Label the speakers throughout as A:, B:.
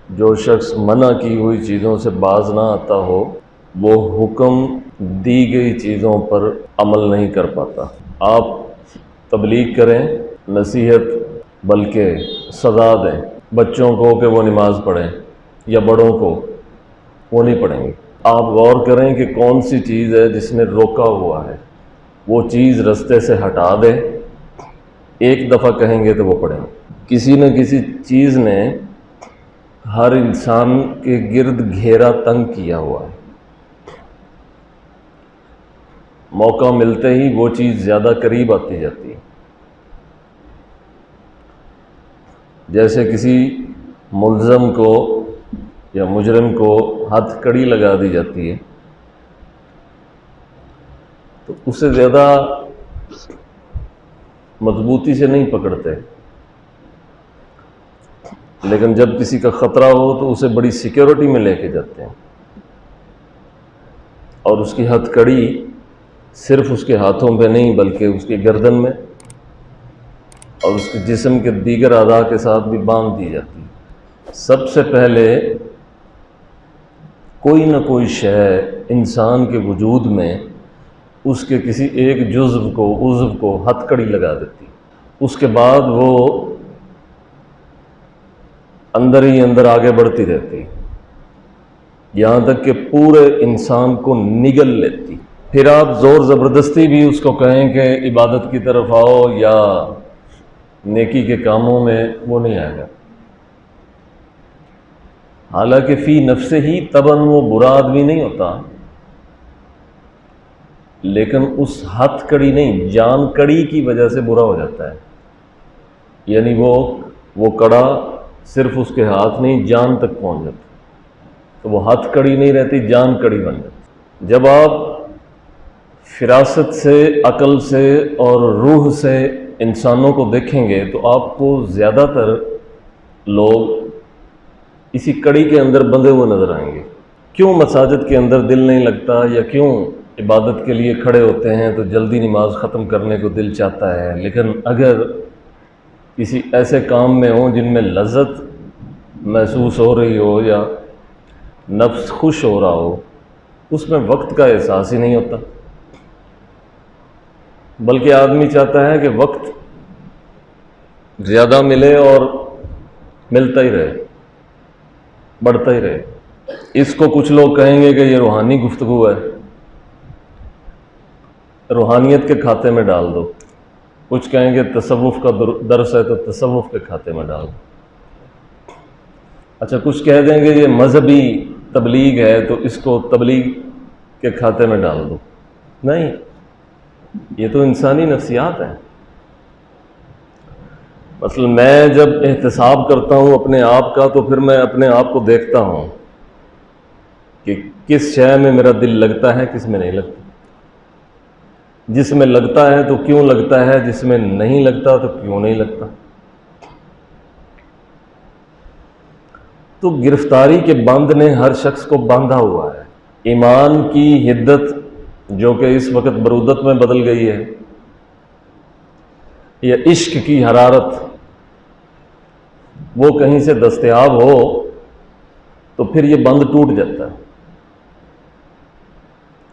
A: جو شخص منع کی ہوئی چیزوں سے باز نہ آتا ہو وہ حکم دی گئی چیزوں پر عمل نہیں کر پاتا۔ آپ تبلیغ کریں، نصیحت بلکہ سزا دیں بچوں کو کہ وہ نماز پڑھیں، یا بڑوں کو، وہ نہیں پڑھیں گے۔ آپ غور کریں کہ کون سی چیز ہے جس نے روکا ہوا ہے، وہ چیز رستے سے ہٹا دیں، ایک دفعہ کہیں گے تو وہ پڑھیں گے۔ کسی نہ کسی چیز نے ہر انسان کے گرد گھیرا تنگ کیا ہوا ہے، موقع ملتے ہی وہ چیز زیادہ قریب آتی جاتی ہے۔ جیسے کسی ملزم کو یا مجرم کو ہتھ کڑی لگا دی جاتی ہے تو اسے زیادہ مضبوطی سے نہیں پکڑتے، لیکن جب کسی کا خطرہ ہو تو اسے بڑی سیکیورٹی میں لے کے جاتے ہیں، اور اس کی ہتھ کڑی صرف اس کے ہاتھوں پہ نہیں بلکہ اس کی گردن میں اور اس کے جسم کے دیگر اعضاء کے ساتھ بھی باندھ دی جاتی ہے۔ سب سے پہلے کوئی نہ کوئی شے انسان کے وجود میں اس کے کسی ایک عضو کو ہتھ کڑی لگا دیتی، اس کے بعد وہ اندر ہی اندر آگے بڑھتی رہتی یہاں تک کہ پورے انسان کو نگل لیتی۔ پھر آپ زور زبردستی بھی اس کو کہیں کہ عبادت کی طرف آؤ یا نیکی کے کاموں میں، وہ نہیں آئے گا، حالانکہ فی نفس ہی طبعاً وہ برا آدمی نہیں ہوتا، لیکن اس ہتھ کڑی نہیں، جان کڑی کی وجہ سے برا ہو جاتا ہے۔ یعنی وہ کڑا صرف اس کے ہاتھ نہیں، جان تک پہنچ جاتا، تو وہ ہتھ کڑی نہیں رہتی، جان کڑی بن جاتی۔ جب آپ فراست سے، عقل سے اور روح سے انسانوں کو دیکھیں گے تو آپ کو زیادہ تر لوگ اسی کڑی کے اندر بندھے ہوئے نظر آئیں گے۔ کیوں مساجد کے اندر دل نہیں لگتا، یا کیوں عبادت کے لیے کھڑے ہوتے ہیں تو جلدی نماز ختم کرنے کو دل چاہتا ہے، لیکن اگر کسی ایسے کام میں ہوں جن میں لذت محسوس ہو رہی ہو یا نفس خوش ہو رہا ہو، اس میں وقت کا احساس ہی نہیں ہوتا، بلکہ آدمی چاہتا ہے کہ وقت زیادہ ملے اور ملتا ہی رہے، بڑھتا ہی رہے۔ اس کو کچھ لوگ کہیں گے کہ یہ روحانی گفتگو ہے، روحانیت کے کھاتے میں ڈال دو، کچھ کہیں گے تصوف کا درس ہے تو تصوف کے کھاتے میں ڈال دو، اچھا کچھ کہہ دیں گے یہ مذہبی تبلیغ ہے تو اس کو تبلیغ کے کھاتے میں ڈال دو۔ نہیں، یہ تو انسانی نفسیات ہیں۔ مثلا میں جب احتساب کرتا ہوں اپنے آپ کا تو پھر میں اپنے آپ کو دیکھتا ہوں کہ کس شے میں میرا دل لگتا ہے، کس میں نہیں لگتا، جس میں لگتا ہے تو کیوں لگتا ہے، جس میں نہیں لگتا تو کیوں نہیں لگتا۔ تو گرفتاری کے بند نے ہر شخص کو باندھا ہوا ہے۔ ایمان کی حدت جو کہ اس وقت برودت میں بدل گئی ہے، یا عشق کی حرارت وہ کہیں سے دستیاب ہو تو پھر یہ بند ٹوٹ جاتا ہے،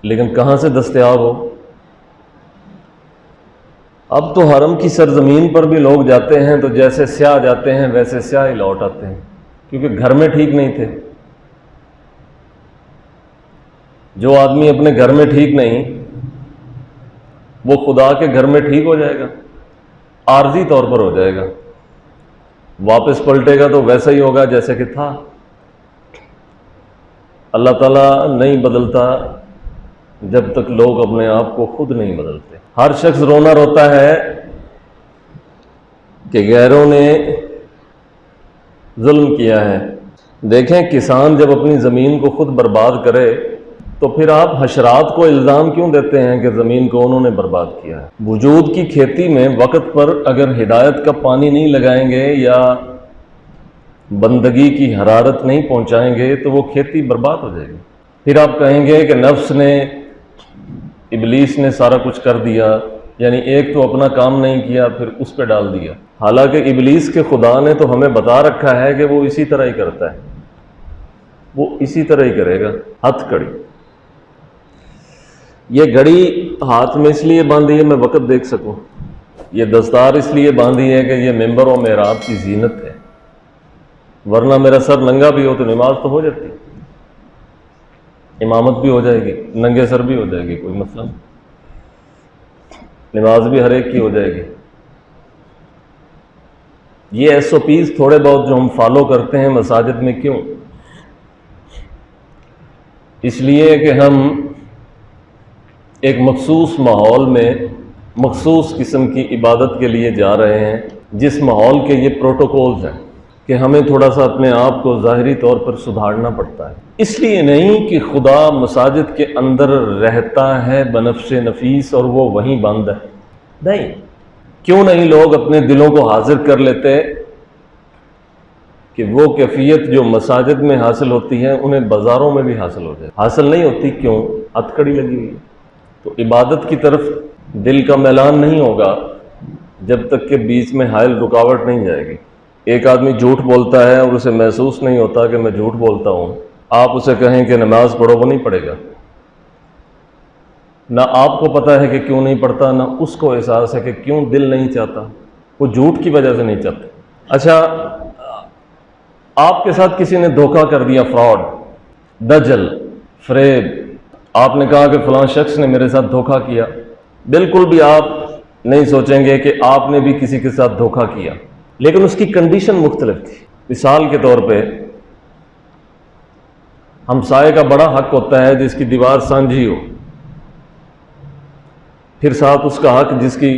A: لیکن کہاں سے دستیاب ہو؟ اب تو حرم کی سرزمین پر بھی لوگ جاتے ہیں تو جیسے سیاہ جاتے ہیں ویسے سیاہ ہی لوٹ آتے ہیں، کیونکہ گھر میں ٹھیک نہیں تھے۔ جو آدمی اپنے گھر میں ٹھیک نہیں وہ خدا کے گھر میں ٹھیک ہو جائے گا، عارضی طور پر ہو جائے گا، واپس پلٹے گا تو ویسا ہی ہوگا جیسے کہ تھا۔ اللہ تعالیٰ نہیں بدلتا جب تک لوگ اپنے آپ کو خود نہیں بدلتے۔ ہر شخص رونا روتا ہے کہ غیروں نے ظلم کیا ہے۔ دیکھیں کسان جب اپنی زمین کو خود برباد کرے تو پھر آپ حشرات کو الزام کیوں دیتے ہیں کہ زمین کو انہوں نے برباد کیا ہے؟ وجود کی کھیتی میں وقت پر اگر ہدایت کا پانی نہیں لگائیں گے یا بندگی کی حرارت نہیں پہنچائیں گے تو وہ کھیتی برباد ہو جائے گی۔ پھر آپ کہیں گے کہ نفس نے، ابلیس نے سارا کچھ کر دیا، یعنی ایک تو اپنا کام نہیں کیا پھر اس پہ ڈال دیا، حالانکہ ابلیس کے خدا نے تو ہمیں بتا رکھا ہے کہ وہ اسی طرح ہی کرتا ہے۔ وہ اسی طرح ہی کرے گا. ہتھ کڑی، یہ گھڑی ہاتھ میں اس لیے باندھی ہے میں وقت دیکھ سکوں، یہ دستار اس لیے باندھی ہے کہ یہ ممبر و محراب کی زینت ہے، ورنہ میرا سر ننگا بھی ہو تو نماز تو ہو جاتی، امامت بھی ہو جائے گی، ننگے سر بھی ہو جائے گی، کوئی مسئلہ نہیں، نماز بھی ہر ایک کی ہو جائے گی. یہ ایس او پیز تھوڑے بہت جو ہم فالو کرتے ہیں مساجد میں، کیوں؟ اس لیے کہ ہم ایک مخصوص ماحول میں مخصوص قسم کی عبادت کے لیے جا رہے ہیں، جس ماحول کے یہ پروٹوکولز ہیں کہ ہمیں تھوڑا سا اپنے آپ کو ظاہری طور پر سدھارنا پڑتا ہے. اس لیے نہیں کہ خدا مساجد کے اندر رہتا ہے بنفس نفیس اور وہ وہیں بند ہے، نہیں. کیوں نہیں لوگ اپنے دلوں کو حاضر کر لیتے کہ وہ کیفیت جو مساجد میں حاصل ہوتی ہے انہیں بازاروں میں بھی حاصل ہو جائے؟ حاصل نہیں ہوتی، کیوں؟ ہتھ کڑی لگی ہوئی ہے. تو عبادت کی طرف دل کا میلان نہیں ہوگا جب تک کہ بیچ میں حائل رکاوٹ نہیں جائے گی. ایک آدمی جھوٹ بولتا ہے اور اسے محسوس نہیں ہوتا کہ میں جھوٹ بولتا ہوں، آپ اسے کہیں کہ نماز پڑھو، وہ نہیں پڑھے گا. نہ آپ کو پتہ ہے کہ کیوں نہیں پڑھتا، نہ اس کو احساس ہے کہ کیوں دل نہیں چاہتا، وہ جھوٹ کی وجہ سے نہیں چاہتا. اچھا، آپ کے ساتھ کسی نے دھوکہ کر دیا، فراڈ، دجل، فریب، آپ نے کہا کہ فلاں شخص نے میرے ساتھ دھوکہ کیا، بالکل بھی آپ نہیں سوچیں گے کہ آپ نے بھی کسی کے ساتھ دھوکہ کیا، لیکن اس کی کنڈیشن مختلف تھی. مثال کے طور پہ ہمسائے کا بڑا حق ہوتا ہے جس کی دیوار سانجھی ہو، پھر ساتھ اس کا حق جس کی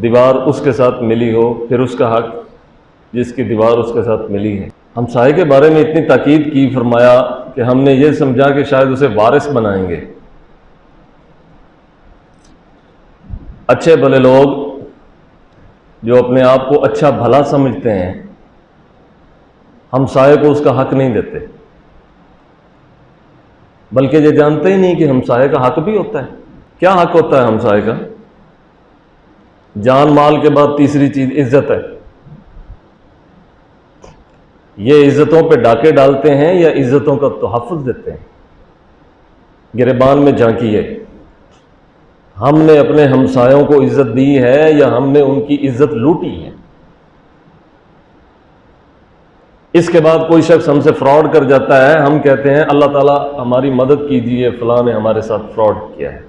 A: دیوار اس کے ساتھ ملی ہو، پھر اس کا حق جس کی دیوار اس کے ساتھ ملی ہے. ہمسائے کے بارے میں اتنی تاکید کی، فرمایا کہ ہم نے یہ سمجھا کہ شاید اسے وارث بنائیں گے. اچھے بھلے لوگ جو اپنے آپ کو اچھا بھلا سمجھتے ہیں ہمسائے کو اس کا حق نہیں دیتے، بلکہ یہ جانتے ہی نہیں کہ ہمسائے کا حق بھی ہوتا ہے. کیا حق ہوتا ہے ہمسائے کا؟ جان مال کے بعد تیسری چیز عزت ہے. یہ عزتوں پہ ڈاکے ڈالتے ہیں یا عزتوں کا تحفظ دیتے ہیں؟ گریبان میں جھانکیے، ہم نے اپنے ہمسایوں کو عزت دی ہے یا ہم نے ان کی عزت لوٹی ہے؟ اس کے بعد کوئی شخص ہم سے فراڈ کر جاتا ہے، ہم کہتے ہیں اللہ تعالیٰ ہماری مدد کیجیے، فلاں نے ہمارے ساتھ فراڈ کیا ہے.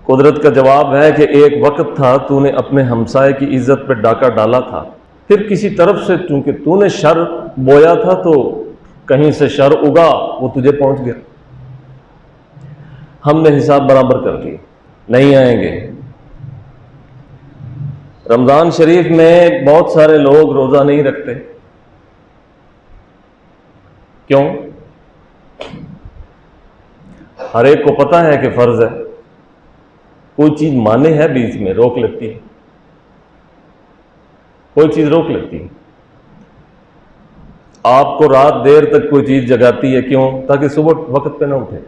A: قدرت کا جواب ہے کہ ایک وقت تھا تو نے اپنے ہمسائے کی عزت پہ ڈاکہ ڈالا تھا، پھر کسی طرف سے چونکہ تو نے شر بویا تھا تو کہیں سے شر اگا، وہ تجھے پہنچ گیا. ہم نے حساب برابر کر لیا، نہیں آئیں گے. رمضان شریف میں بہت سارے لوگ روزہ نہیں رکھتے، کیوں؟ ہر ایک کو پتہ ہے کہ فرض ہے، کوئی چیز مانے ہے بیچ میں روک لیتی ہے، کوئی چیز روک لیتی ہے. آپ کو رات دیر تک کوئی چیز جگاتی ہے، کیوں؟ تاکہ صبح وقت پہ نہ اٹھے.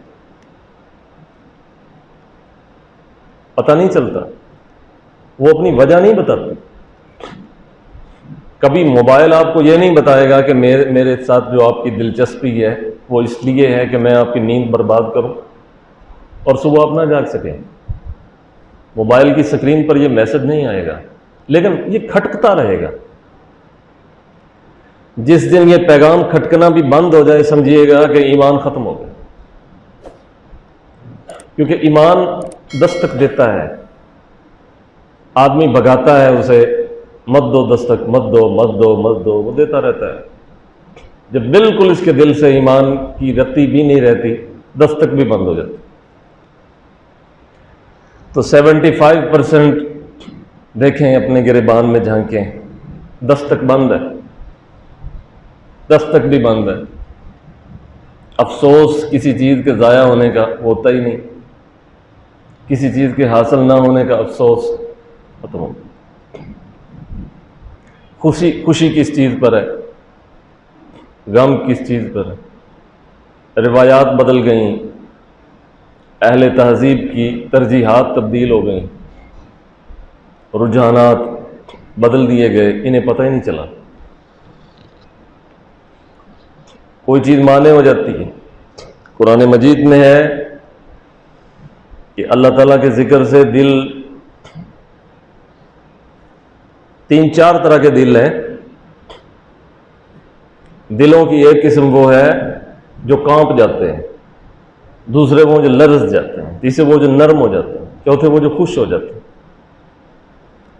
A: پتہ نہیں چلتا، وہ اپنی وجہ نہیں بتاتی. کبھی موبائل آپ کو یہ نہیں بتائے گا کہ میرے ساتھ جو آپ کی دلچسپی ہے وہ اس لیے ہے کہ میں آپ کی نیند برباد کروں اور صبح آپ نہ جاگ سکیں. موبائل کی سکرین پر یہ میسج نہیں آئے گا، لیکن یہ کھٹکتا رہے گا. جس دن یہ پیغام کھٹکنا بھی بند ہو جائے سمجھیے گا کہ ایمان ختم ہو گیا، کیونکہ ایمان دستک دیتا ہے، آدمی بھگاتا ہے اسے، مت دو دستک، مت دو، مت دو، مت دو، وہ دیتا رہتا ہے. جب بالکل اس کے دل سے ایمان کی رتی بھی نہیں رہتی، دستک بھی بند ہو جاتی. تو 75% دیکھیں اپنے گریبان میں جھانکیں، دستک بند ہے، دستک بھی بند ہے. افسوس کسی چیز کے ضائع ہونے کا ہوتا ہی نہیں، کسی چیز کے حاصل نہ ہونے کا افسوس ختم ہو. خوشی کس چیز پر ہے، غم کس چیز پر ہے. روایات بدل گئیں، اہل تہذیب کی ترجیحات تبدیل ہو گئیں، رجحانات بدل دیے گئے، انہیں پتہ ہی نہیں چلا. کوئی چیز مانے ہو جاتی ہے۔ قرآن مجید میں ہے کہ اللہ تعالیٰ کے ذکر سے دل، 3-4 طرح کے دل ہیں۔ دلوں کی ایک قسم وہ ہے جو کانپ جاتے ہیں، دوسرے وہ جو لرز جاتے ہیں، تیسرے وہ جو نرم ہو جاتے ہیں، چوتھے وہ جو خوش ہو جاتے ہیں،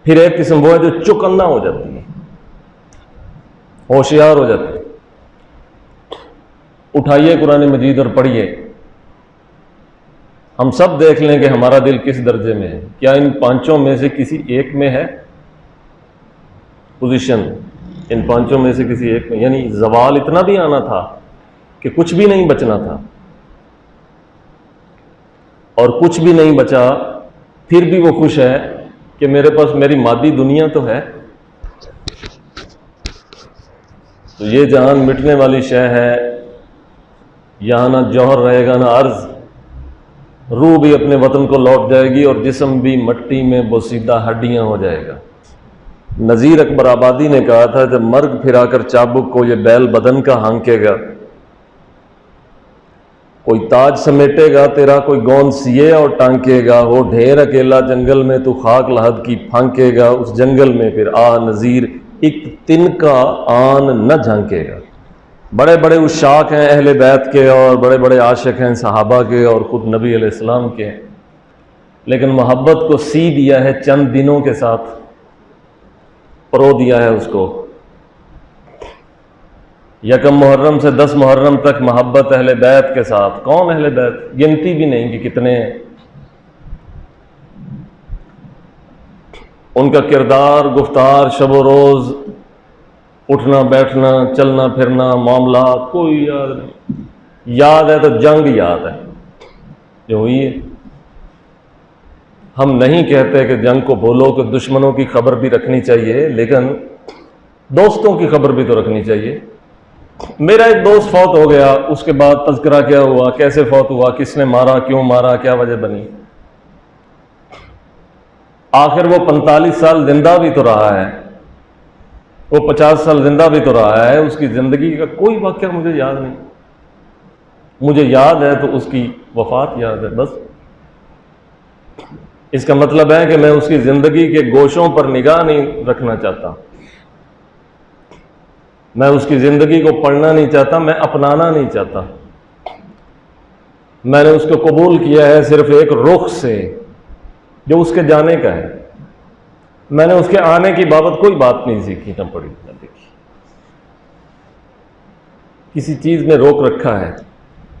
A: پھر ایک قسم وہ ہے جو چوکنا ہو جاتی ہے، ہوشیار ہو جاتی ہے۔ اٹھائیے قرآن مجید اور پڑھیے، ہم سب دیکھ لیں کہ ہمارا دل کس درجے میں ہے۔ کیا ان 5 میں سے کسی ایک میں ہے پوزیشن؟ ان 5 میں سے کسی ایک میں، یعنی زوال اتنا بھی آنا تھا کہ کچھ بھی نہیں بچنا تھا، اور کچھ بھی نہیں بچا پھر بھی وہ خوش ہے کہ میرے پاس میری مادی دنیا تو ہے۔ تو یہ جہان مٹنے والی شے ہے، یہاں نہ جوہر رہے گا نہ عرض، روح بھی اپنے وطن کو لوٹ جائے گی اور جسم بھی مٹی میں بوسیدہ ہڈیاں ہو جائے گا۔ نذیر اکبر آبادی نے کہا تھا جب مرگ پھرا کر چابک کو یہ بیل بدن کا ہانکے گا، کوئی تاج سمیٹے گا تیرا، کوئی گون سیے اور ٹانکے گا، وہ ڈھیر اکیلا جنگل میں تو خاک لحد کی پھانکے گا، اس جنگل میں پھر نذیر ایک تن کا آن نہ جھانکے گا۔ بڑے بڑے عشاق ہیں اہل بیت کے، اور بڑے بڑے عاشق ہیں صحابہ کے اور خود نبی علیہ السلام کے، لیکن محبت کو سی دیا ہے چند دنوں کے ساتھ، پرو دیا ہے اس کو۔ 1 محرم سے 10 محرم تک محبت اہل بیت کے ساتھ۔ کون اہل بیت؟ گنتی بھی نہیں کہ کتنے ہیں۔ ان کا کردار، گفتار، شب و روز، اٹھنا بیٹھنا، چلنا پھرنا، معاملات کوئی یاد نہیں۔ یاد ہے تو جنگ یاد ہے جو ہوئی ہے۔ ہم نہیں کہتے کہ جنگ کو بھولو، کہ دشمنوں کی خبر بھی رکھنی چاہیے، لیکن دوستوں کی خبر بھی تو رکھنی چاہیے۔ میرا ایک دوست فوت ہو گیا، اس کے بعد تذکرہ کیا ہوا، کیسے فوت ہوا، کس نے مارا، کیوں مارا، کیا وجہ بنی۔ آخر وہ 45 سال زندہ بھی تو رہا ہے، وہ 50 سال زندہ بھی تو رہا ہے، اس کی زندگی کا کوئی واقعہ مجھے یاد نہیں۔ مجھے یاد ہے تو اس کی وفات یاد ہے، بس۔ اس کا مطلب ہے کہ میں اس کی زندگی کے گوشوں پر نگاہ نہیں رکھنا چاہتا، میں اس کی زندگی کو پڑھنا نہیں چاہتا، میں اپنانا نہیں چاہتا۔ میں نے اس کو قبول کیا ہے صرف ایک رخ سے جو اس کے جانے کا ہے۔ میں نے اس کے آنے کی بابت کوئی بات نہیں سیکھی، نہ پڑھی نہ دیکھی۔ کسی چیز نے روک رکھا ہے،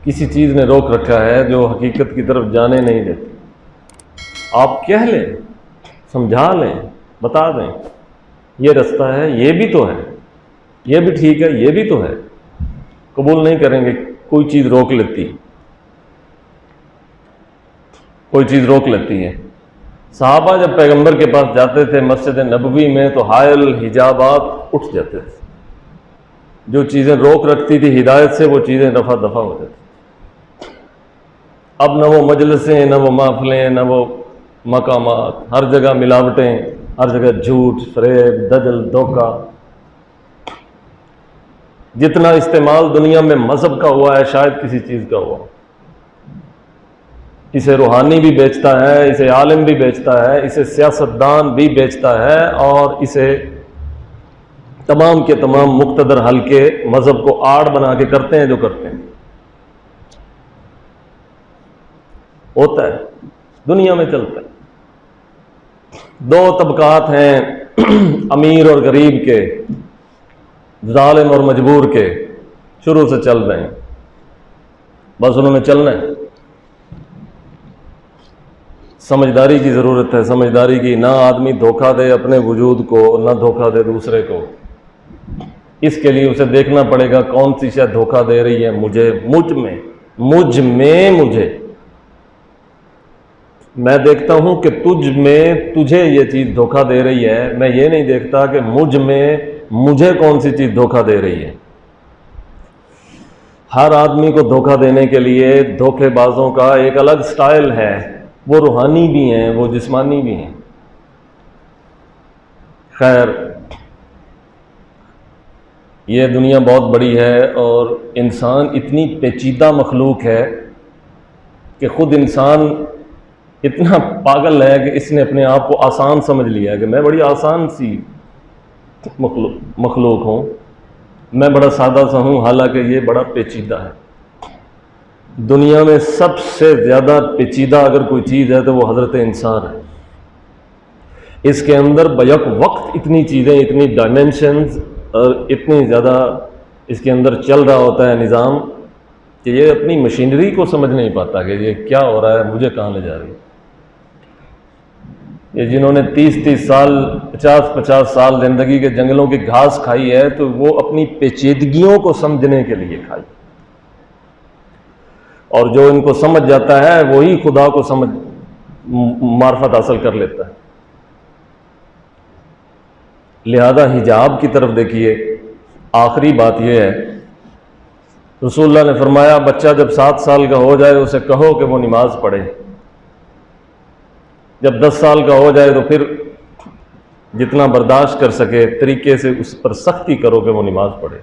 A: کسی چیز نے روک رکھا ہے جو حقیقت کی طرف جانے نہیں دیتی۔ آپ کہہ لیں، سمجھا لیں، بتا دیں یہ رستہ ہے، یہ بھی تو ہے، یہ بھی ٹھیک ہے، یہ بھی تو ہے، قبول نہیں کریں گے۔ کوئی چیز روک لیتی، کوئی چیز روک لیتی ہے۔ صحابہ جب پیغمبر کے پاس جاتے تھے مسجد نبوی میں تو حائل حجابات اٹھ جاتے تھے، جو چیزیں روک رکھتی تھی ہدایت سے وہ چیزیں دفع دفع ہو جاتی۔ اب نہ وہ مجلسیں، نہ وہ محفلیں، نہ وہ مقامات، ہر جگہ ملاوٹیں، ہر جگہ جھوٹ، فریب، دجل، دھوکہ۔ جتنا استعمال دنیا میں مذہب کا ہوا ہے شاید کسی چیز کا ہوا۔ اسے روحانی بھی بیچتا ہے، اسے عالم بھی بیچتا ہے، اسے سیاستدان بھی بیچتا ہے، اور اسے تمام کے تمام مقتدر حلقے مذہب کو آڑ بنا کے کرتے ہیں جو کرتے ہیں۔ ہوتا ہے، دنیا میں چلتا ہے۔ 2 طبقات ہیں امیر اور غریب کے، ظالم اور مجبور کے، شروع سے چل رہے ہیں، بس انہوں نے چلنا ہے۔ سمجھداری کی ضرورت ہے، سمجھداری کی، نہ آدمی دھوکہ دے اپنے وجود کو، نہ دھوکہ دے دوسرے کو۔ اس کے لیے اسے دیکھنا پڑے گا کون سی شے دھوکہ دے رہی ہے مجھے، مجھ میں۔ میں دیکھتا ہوں کہ تجھ میں تجھے یہ چیز دھوکہ دے رہی ہے، میں یہ نہیں دیکھتا کہ مجھ میں مجھے کون سی چیز دھوکہ دے رہی ہے۔ ہر آدمی کو دھوکہ دینے کے لیے دھوکے بازوں کا ایک الگ سٹائل ہے، وہ روحانی بھی ہیں، وہ جسمانی بھی ہیں۔ خیر، یہ دنیا بہت بڑی ہے اور انسان اتنی پیچیدہ مخلوق ہے کہ خود انسان اتنا پاگل ہے کہ اس نے اپنے آپ کو آسان سمجھ لیا کہ میں بڑی آسان سی مخلوق ہوں، میں بڑا سادہ سا ہوں، حالانکہ یہ بڑا پیچیدہ ہے۔ دنیا میں سب سے زیادہ پیچیدہ اگر کوئی چیز ہے تو وہ حضرت انسان ہے۔ اس کے اندر بیک وقت اتنی چیزیں، اتنی ڈائمینشنز اور اتنی زیادہ اس کے اندر چل رہا ہوتا ہے نظام کہ یہ اپنی مشینری کو سمجھ نہیں پاتا کہ یہ کیا ہو رہا ہے، مجھے کہاں لے جا رہی ہے۔ یہ جنہوں نے 30 سال 50 سال زندگی کے جنگلوں کی گھاس کھائی ہے تو وہ اپنی پیچیدگیوں کو سمجھنے کے لیے کھائی، اور جو ان کو سمجھ جاتا ہے وہی خدا کو سمجھ معرفت حاصل کر لیتا ہے۔ لہذا حجاب کی طرف دیکھیے، آخری بات یہ ہے، رسول اللہ نے فرمایا بچہ جب 7 سال کا ہو جائے اسے کہو کہ وہ نماز پڑھے، جب 10 سال کا ہو جائے تو پھر جتنا برداشت کر سکے طریقے سے اس پر سختی کرو کہ وہ نماز پڑھے۔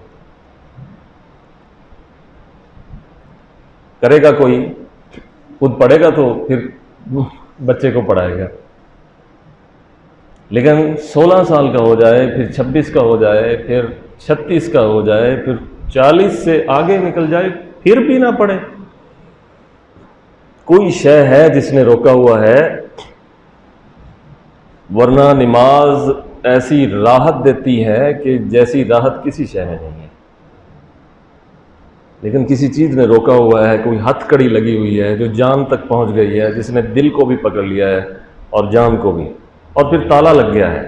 A: کرے گا کوئی، خود پڑھے گا تو پھر بچے کو پڑھائے گا، لیکن 16 سال کا ہو جائے، پھر 26 کا ہو جائے، پھر 36 کا ہو جائے، پھر 40 سے آگے نکل جائے پھر بھی نہ پڑھے، کوئی شے ہے جس نے روکا ہوا ہے، ورنہ نماز ایسی راحت دیتی ہے کہ جیسی راحت کسی شے میں نہیں ہے۔ لیکن کسی چیز نے روکا ہوا ہے، کوئی ہتھ کڑی لگی ہوئی ہے جو جان تک پہنچ گئی ہے، جس نے دل کو بھی پکڑ لیا ہے اور جان کو بھی، اور پھر تالا لگ گیا ہے۔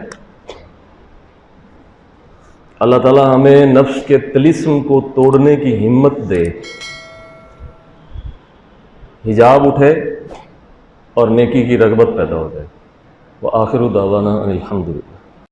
A: اللہ تعالیٰ ہمیں نفس کے طلسم کو توڑنے کی ہمت دے، حجاب اٹھے اور نیکی کی رغبت پیدا ہو جائے۔ وآخر دعوانا ان الحمدللہ۔